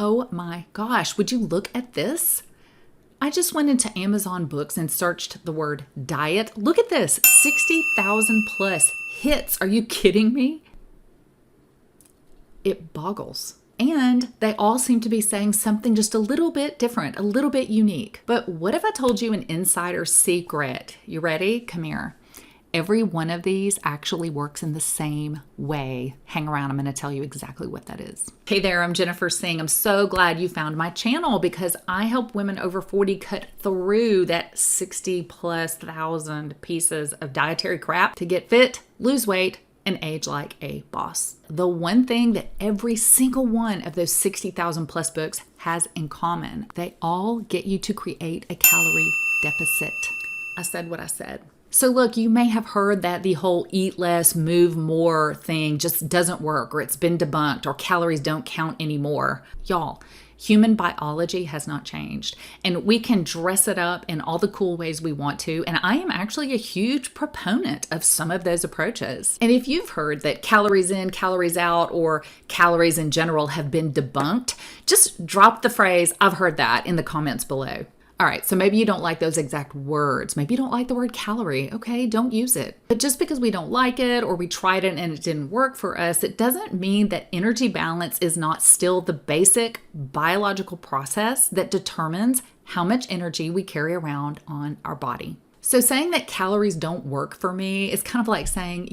Oh my gosh, would you look at this? I just went into Amazon Books and searched the word diet. Look at this, 60,000 plus hits. Are you kidding me? It boggles. And they all seem to be saying something just a little bit different, a little bit unique. But what if I told you an insider secret? You ready? Come here. Every one of these actually works in the same way. Hang around, I'm going to tell you exactly what that is. Hey there, I'm Jennifer Singh. I'm so glad you found my channel because I help women over 40 cut through that 60 plus thousand pieces of dietary crap to get fit, lose weight, and age like a boss. The one thing that every single one of those 60,000 plus books has in common, they all get you to create a calorie deficit. I said what I said. So look, you may have heard that the whole eat less, move more thing just doesn't work, or it's been debunked, or calories don't count anymore. Y'all, human biology has not changed, and we can dress it up in all the cool ways we want to, and I am actually a huge proponent of some of those approaches. And if you've heard that calories in, calories out, or calories in general have been debunked, just drop the phrase, "I've heard that," in the comments below. All right, so maybe you don't like those exact words. Maybe you don't like the word calorie. Okay, don't use it. But just because we don't like it or we tried it and it didn't work for us, it doesn't mean that energy balance is not still the basic biological process that determines how much energy we carry around on our body. So saying that calories don't work for me is kind of like saying,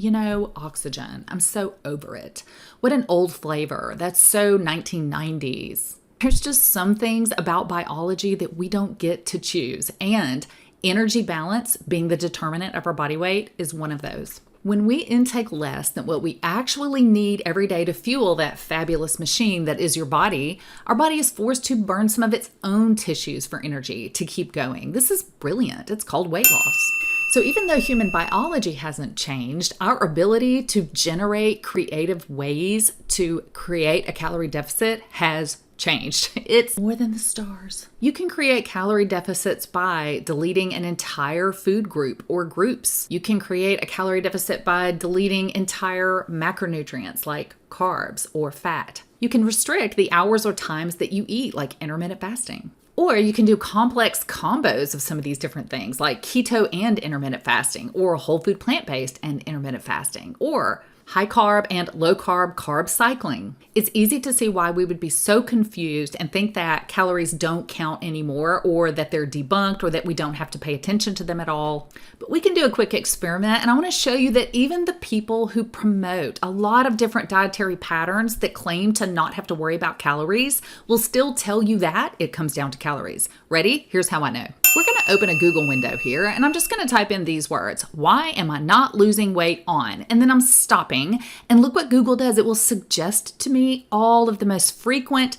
oxygen. I'm so over it. What an old flavor. That's so 1990s. There's just some things about biology that we don't get to choose, and energy balance, being the determinant of our body weight, is one of those. When we intake less than what we actually need every day to fuel that fabulous machine that is your body, our body is forced to burn some of its own tissues for energy to keep going. This is brilliant. It's called weight loss. So even though human biology hasn't changed, our ability to generate creative ways to create a calorie deficit has changed. It's more than the stars. You can create calorie deficits by deleting an entire food group or groups. You can create a calorie deficit by deleting entire macronutrients like carbs or fat. You can restrict the hours or times that you eat, like intermittent fasting. Or you can do complex combos of some of these different things like keto and intermittent fasting, or whole food plant-based and intermittent fasting, or high carb and low carb cycling. It's easy to see why we would be so confused and think that calories don't count anymore, or that they're debunked, or that we don't have to pay attention to them at all. But we can do a quick experiment, and I want to show you that even the people who promote a lot of different dietary patterns that claim to not have to worry about calories will still tell you that it comes down to calories. Ready? Here's how I know. We're going to open a Google window here, and I'm just going to type in these words. Why am I not losing weight on? And then I'm stopping, and look what Google does. It will suggest to me all of the most frequent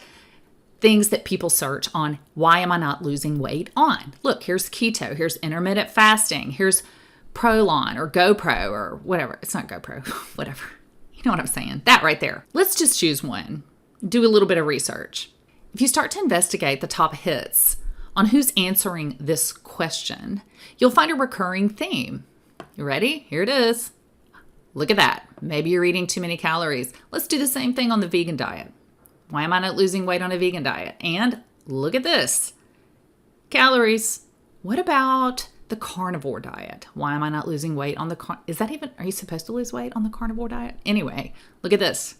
things that people search on why am I not losing weight on. Look, here's keto, here's intermittent fasting, here's Prolon or GoPro or whatever. It's not GoPro, whatever. You know what I'm saying? That right there. Let's just choose one. Do a little bit of research. If you start to investigate the top hits on who's answering this question, you'll find a recurring theme. You ready? Here it is. Look at that. Maybe you're eating too many calories. Let's do the same thing on the vegan diet. Why am I not losing weight on a vegan diet? And look at this. Calories. What about the carnivore diet? Why am I not losing weight on the are you supposed to lose weight on the carnivore diet? Anyway, look at this.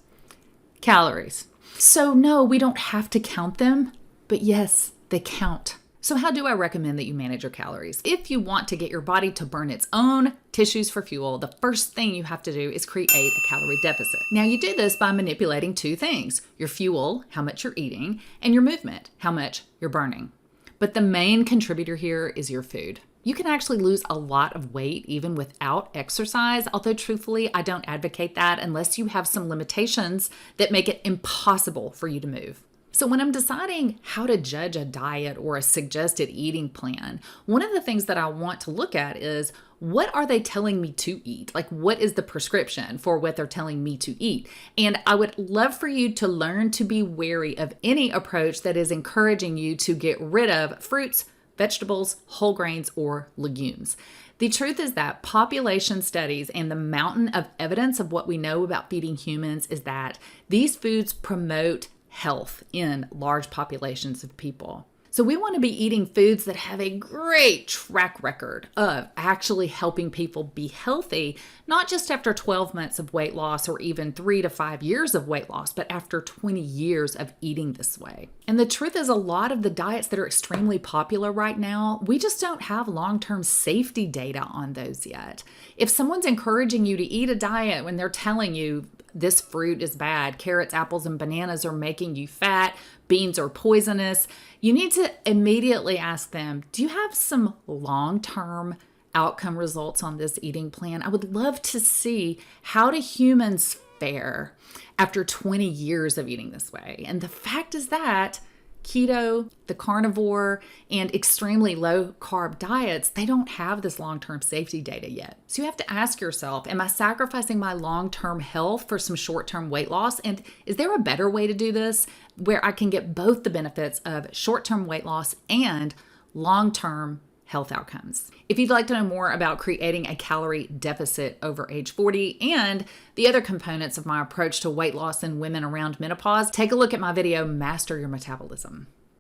Calories. So no, we don't have to count them, but yes, they count. So how do I recommend that you manage your calories? If you want to get your body to burn its own tissues for fuel, the first thing you have to do is create a calorie deficit. Now you do this by manipulating two things: your fuel, how much you're eating, and your movement, how much you're burning. But the main contributor here is your food. You can actually lose a lot of weight even without exercise, although truthfully, I don't advocate that unless you have some limitations that make it impossible for you to move. So when I'm deciding how to judge a diet or a suggested eating plan, one of the things that I want to look at is, what are they telling me to eat? Like, what is the prescription for what they're telling me to eat? And I would love for you to learn to be wary of any approach that is encouraging you to get rid of fruits, vegetables, whole grains, or legumes. The truth is that population studies and the mountain of evidence of what we know about feeding humans is that these foods promote health in large populations of people. So we want to be eating foods that have a great track record of actually helping people be healthy, not just after 12 months of weight loss or even 3 to 5 years of weight loss, but after 20 years of eating this way. And the truth is, a lot of the diets that are extremely popular right now, we just don't have long-term safety data on those yet. If someone's encouraging you to eat a diet when they're telling you this fruit is bad, carrots, apples, and bananas are making you fat, beans are poisonous, you need to immediately ask them, do you have some long-term outcome results on this eating plan? I would love to see, how do humans fare after 20 years of eating this way? And the fact is that keto, the carnivore, and extremely low carb diets, they don't have this long-term safety data yet. So you have to ask yourself, am I sacrificing my long-term health for some short-term weight loss? And is there a better way to do this where I can get both the benefits of short-term weight loss and long-term health outcomes? If you'd like to know more about creating a calorie deficit over age 40 and the other components of my approach to weight loss in women around menopause, take a look at my video, Master Your Metabolism.